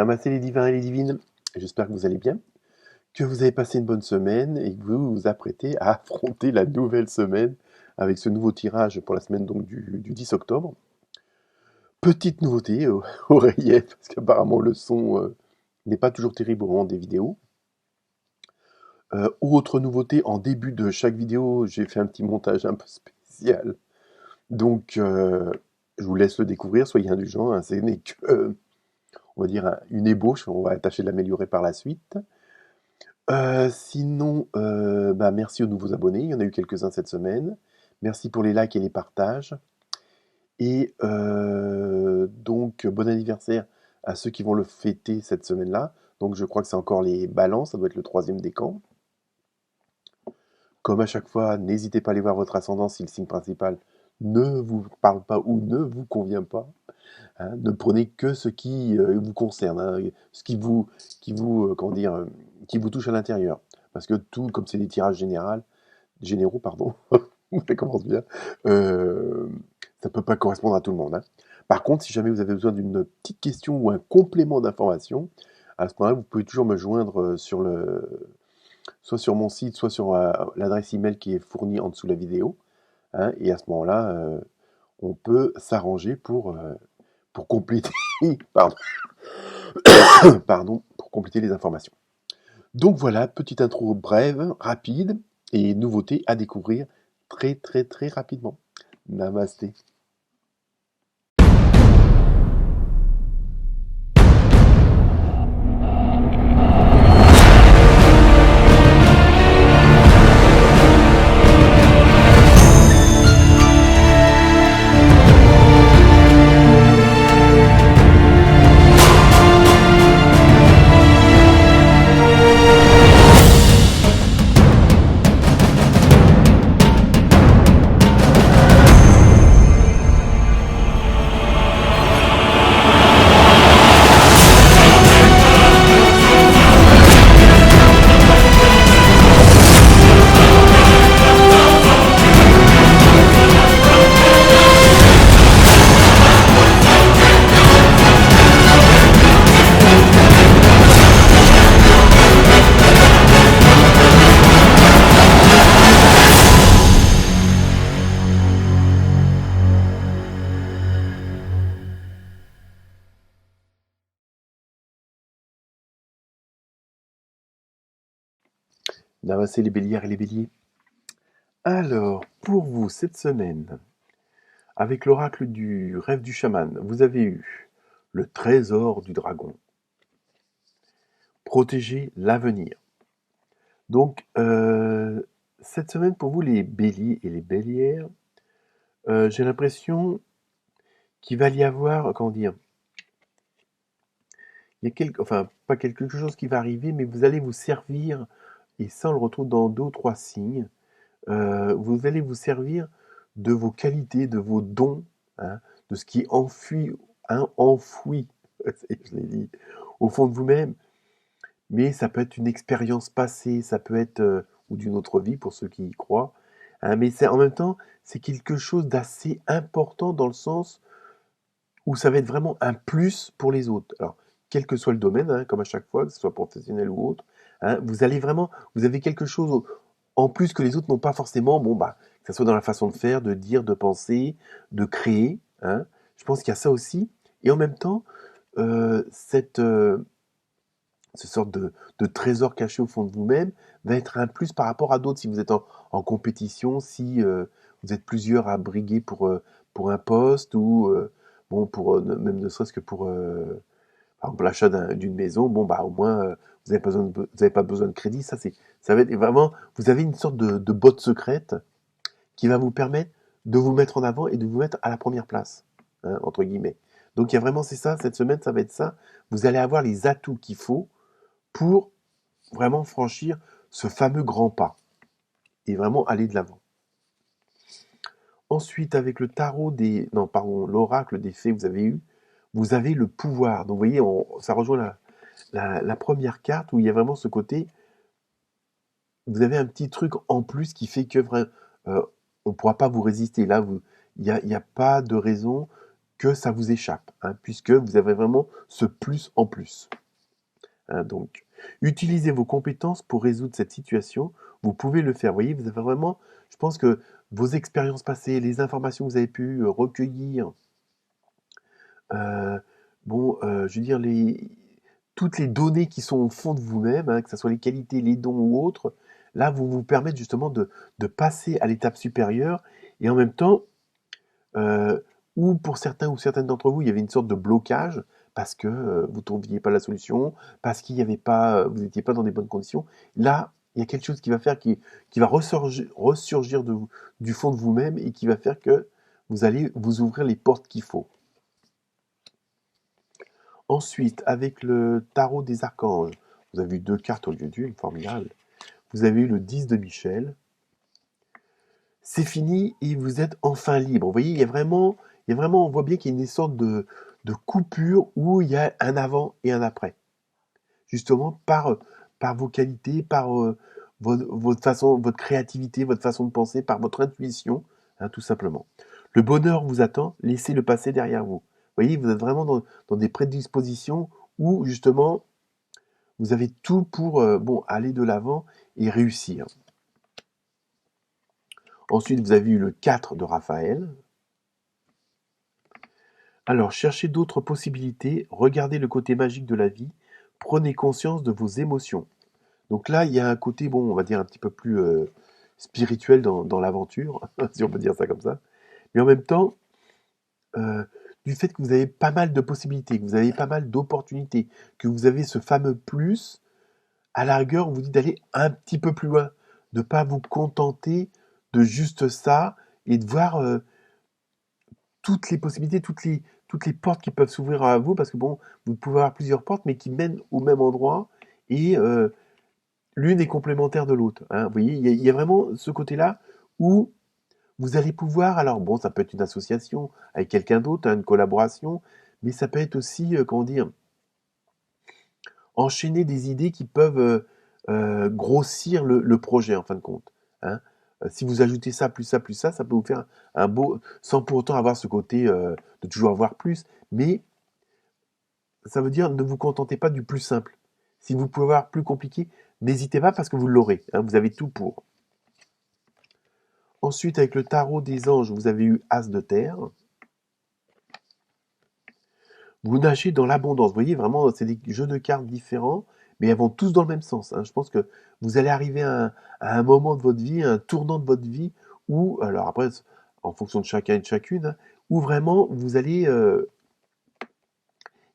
Namasté les divins et les divines, j'espère que vous allez bien, que vous avez passé une bonne semaine et que vous vous apprêtez à affronter la nouvelle semaine avec ce nouveau tirage pour la semaine donc du 10 octobre. Petite nouveauté, oreillette, parce qu'apparemment le son n'est pas toujours terrible au moment des vidéos. Autre nouveauté, en début de chaque vidéo, j'ai fait un petit montage un peu spécial. Donc, je vous laisse le découvrir, soyez indulgents, hein, ce n'est que, on va dire, une ébauche, on va tâcher de l'améliorer par la suite. Sinon, bah, merci aux nouveaux abonnés, il y en a eu quelques-uns cette semaine. Merci pour les likes et les partages. Et donc, bon anniversaire à ceux qui vont le fêter cette semaine-là. Donc, je crois que c'est encore les balances, ça doit être le troisième décan. Comme à chaque fois, n'hésitez pas à aller voir votre ascendant si le signe principal ne vous parle pas ou ne vous convient pas. Hein. Ne prenez que ce qui vous concerne, hein, ce comment dire, qui vous touche à l'intérieur. Parce que tout, comme c'est des tirages généraux, pardon, ça commence bien, ça peut pas correspondre à tout le monde. Hein. Par contre, si jamais vous avez besoin d'une petite question ou un complément d'information, à ce moment-là, vous pouvez toujours me joindre soit sur mon site, soit sur l'adresse email qui est fournie en dessous de la vidéo. Hein, et à ce moment-là, on peut s'arranger pour compléter, pardon, pardon, pour compléter les informations. Donc voilà, petite intro brève, rapide, et nouveauté à découvrir très très très rapidement. Namasté. Namasté les bélières et les béliers. Alors, pour vous, cette semaine, avec l'oracle du rêve du chaman, vous avez eu le trésor du dragon. Protéger l'avenir. Donc, cette semaine, pour vous, les béliers et les bélières, j'ai l'impression qu'il va y avoir, comment dire, il y a enfin, pas quelque chose qui va arriver, mais vous allez vous servir, et ça on le retrouve dans 2 ou 3 signes, vous allez vous servir de vos qualités, de vos dons, hein, de ce qui est enfoui, hein, enfoui, je l'ai dit, au fond de vous-même, mais ça peut être une expérience passée, ça peut être, ou d'une autre vie pour ceux qui y croient, hein, mais c'est en même temps, c'est quelque chose d'assez important dans le sens où ça va être vraiment un plus pour les autres. Alors, quel que soit le domaine, hein, comme à chaque fois, que ce soit professionnel ou autre, hein, vous avez quelque chose en plus que les autres n'ont pas forcément, bon, bah, que ce soit dans la façon de faire, de dire, de penser, de créer. Hein. Je pense qu'il y a ça aussi. Et en même temps, ce sorte de trésor caché au fond de vous-même va être un plus par rapport à d'autres. Si vous êtes en compétition, si vous êtes plusieurs à briguer pour un poste ou bon, même ne serait-ce que pour par exemple, l'achat d'une maison, bon, bah, au moins, vous avez pas besoin de crédit. Ça va être vraiment, vous avez une sorte de botte secrète qui va vous permettre de vous mettre en avant et de vous mettre à la première place, hein, entre guillemets. Donc, il y a vraiment, c'est ça, cette semaine, ça va être ça. Vous allez avoir les atouts qu'il faut pour vraiment franchir ce fameux grand pas et vraiment aller de l'avant. Ensuite, avec le non, pardon, l'oracle des fées, vous avez le pouvoir. Donc, vous voyez, ça rejoint la première carte où il y a vraiment ce côté, vous avez un petit truc en plus qui fait que on ne pourra pas vous résister. Là, il n'y a pas de raison que ça vous échappe, hein, puisque vous avez vraiment ce plus en plus. Hein, donc, utilisez vos compétences pour résoudre cette situation. Vous pouvez le faire. Vous voyez, vous avez vraiment, je pense que vos expériences passées, les informations que vous avez pu recueillir, euh, bon, je veux dire, toutes les données qui sont au fond de vous-même, hein, que ce soit les qualités, les dons ou autres, là, vous permettent justement de passer à l'étape supérieure et en même temps, euh, ou pour certains ou certaines d'entre vous, il y avait une sorte de blocage parce que vous ne trouviez pas la solution, parce qu'il y avait pas, vous n'étiez pas dans des bonnes conditions. Là, il y a quelque chose qui va faire, qui va ressurgir du fond de vous-même et qui va faire que vous allez vous ouvrir les portes qu'il faut. Ensuite, avec le tarot des archanges, vous avez eu 2 cartes au lieu d'une, formidable. Vous avez eu le 10 de Michel. C'est fini et vous êtes enfin libre. Vous voyez, on voit bien qu'il y a une sorte de coupure où il y a un avant et un après. Justement, par vos qualités, par votre façon, votre créativité, votre façon de penser, par votre intuition, hein, tout simplement. Le bonheur vous attend, laissez le passé derrière vous. Vous voyez, vous êtes vraiment dans des prédispositions où, justement, vous avez tout pour aller de l'avant et réussir. Ensuite, vous avez eu le 4 de Raphaël. Alors, cherchez d'autres possibilités, regardez le côté magique de la vie, prenez conscience de vos émotions. Donc là, il y a un côté, bon, on va dire un petit peu plus spirituel dans l'aventure, si on peut dire ça comme ça. Mais en même temps, euh, du fait que vous avez pas mal de possibilités, que vous avez pas mal d'opportunités, que vous avez ce fameux plus, à la rigueur, on vous dit d'aller un petit peu plus loin, de ne pas vous contenter de juste ça et de voir toutes les possibilités, toutes les portes qui peuvent s'ouvrir à vous, parce que bon, vous pouvez avoir plusieurs portes, mais qui mènent au même endroit, et l'une est complémentaire de l'autre. Hein. Vous voyez, il y a vraiment ce côté-là où vous allez pouvoir, alors bon, ça peut être une association avec quelqu'un d'autre, hein, une collaboration, mais ça peut être aussi, comment dire, enchaîner des idées qui peuvent grossir le projet en fin de compte. Hein. Si vous ajoutez ça, ça peut vous faire un beau, sans pour autant avoir ce côté de toujours avoir plus, mais ça veut dire ne vous contentez pas du plus simple. Si vous pouvez avoir plus compliqué, n'hésitez pas parce que vous l'aurez. Hein, vous avez tout pour. Ensuite, avec le tarot des anges, vous avez eu As de terre. Vous nagez dans l'abondance. Vous voyez, vraiment, c'est des jeux de cartes différents, mais elles vont tous dans le même sens. Hein. Je pense que vous allez arriver à un moment de votre vie, à un tournant de votre vie, où, alors après, en fonction de chacun et de chacune, hein, où vraiment vous allez.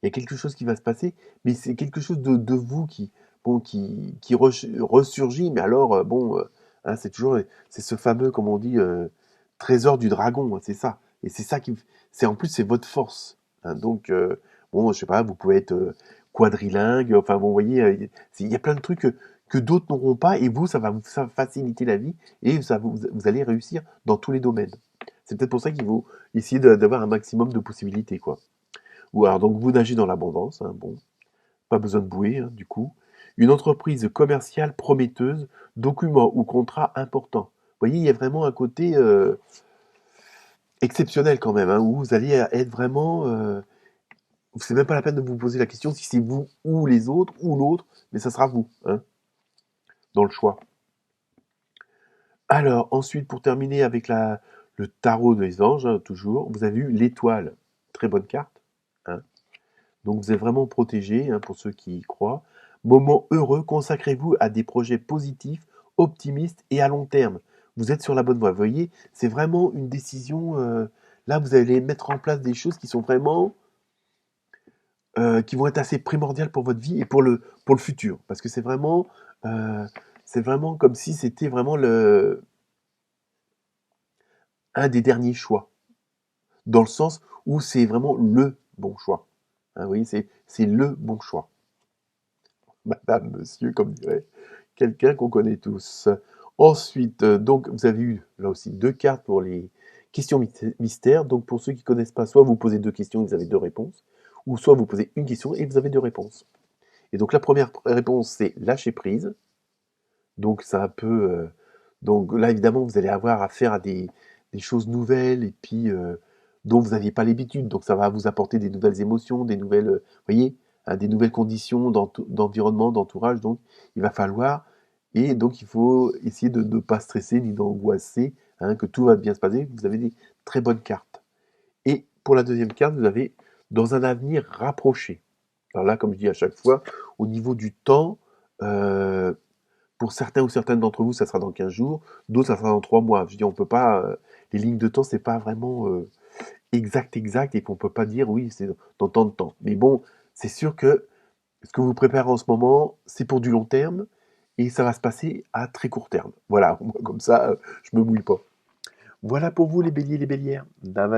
Il y a quelque chose qui va se passer, mais c'est quelque chose de vous qui ressurgit, mais alors, hein, c'est toujours, c'est ce fameux, comme on dit, trésor du dragon, hein, c'est ça. Et c'est ça en plus, c'est votre force. Hein. Donc, bon, je sais pas, vous pouvez être quadrilingue, enfin, bon, vous voyez, il y a plein de trucs que d'autres n'auront pas, et vous, ça va vous faciliter la vie, et vous allez réussir dans tous les domaines. C'est peut-être pour ça qu'il faut essayer d'avoir un maximum de possibilités, quoi. Ou alors, donc, vous nagez dans l'abondance, hein, bon, pas besoin de bouée, hein, du coup. Une entreprise commerciale prometteuse, document ou contrat important. Vous voyez, il y a vraiment un côté exceptionnel quand même, hein, où vous allez être vraiment. C'est même pas la peine de vous poser la question si c'est vous ou les autres ou l'autre, mais ça sera vous, hein, dans le choix. Alors, ensuite, pour terminer avec le tarot des anges, hein, toujours, vous avez eu l'étoile. Très bonne carte. Hein. Donc vous êtes vraiment protégé, hein, pour ceux qui y croient. Moment heureux, consacrez-vous à des projets positifs, optimistes et à long terme. Vous êtes sur la bonne voie. Vous voyez, c'est vraiment une décision. Là, vous allez mettre en place des choses qui sont vraiment, qui vont être assez primordiales pour votre vie et pour le futur. Parce que euh, c'est vraiment comme si c'était vraiment un des derniers choix. Dans le sens où c'est vraiment le bon choix. Hein, vous voyez, c'est le bon choix. Madame, monsieur, comme dirait quelqu'un qu'on connaît tous. Ensuite, donc, vous avez eu là aussi 2 cartes pour les questions mystères. Donc, pour ceux qui ne connaissent pas, soit vous posez 2 questions et vous avez 2 réponses, ou soit vous posez une question et vous avez 2 réponses. Et donc, la première réponse, c'est lâcher prise. Donc, ça peut. Donc, là, évidemment, vous allez avoir affaire à des choses nouvelles et puis dont vous n'aviez pas l'habitude. Donc ça va vous apporter des nouvelles émotions, des nouvelles, voyez, hein, des nouvelles conditions d'environnement, d'entourage. Donc il va falloir, et donc il faut essayer de ne pas stresser ni d'angoisser, hein, que tout va bien se passer. Vous avez des très bonnes cartes. Et pour la deuxième carte, vous avez dans un avenir rapproché. Alors là, comme je dis à chaque fois, au niveau du temps, euh, pour certains ou certaines d'entre vous, ça sera dans 15 jours, d'autres, ça sera dans 3 mois. Je dis, on peut pas, les lignes de temps, c'est pas vraiment exact, et qu'on peut pas dire, oui, c'est dans tant de temps. Mais bon, c'est sûr que ce que vous préparez en ce moment, c'est pour du long terme, et ça va se passer à très court terme. Voilà, comme ça, je me mouille pas. Voilà pour vous, les béliers, les bélières. Namaste.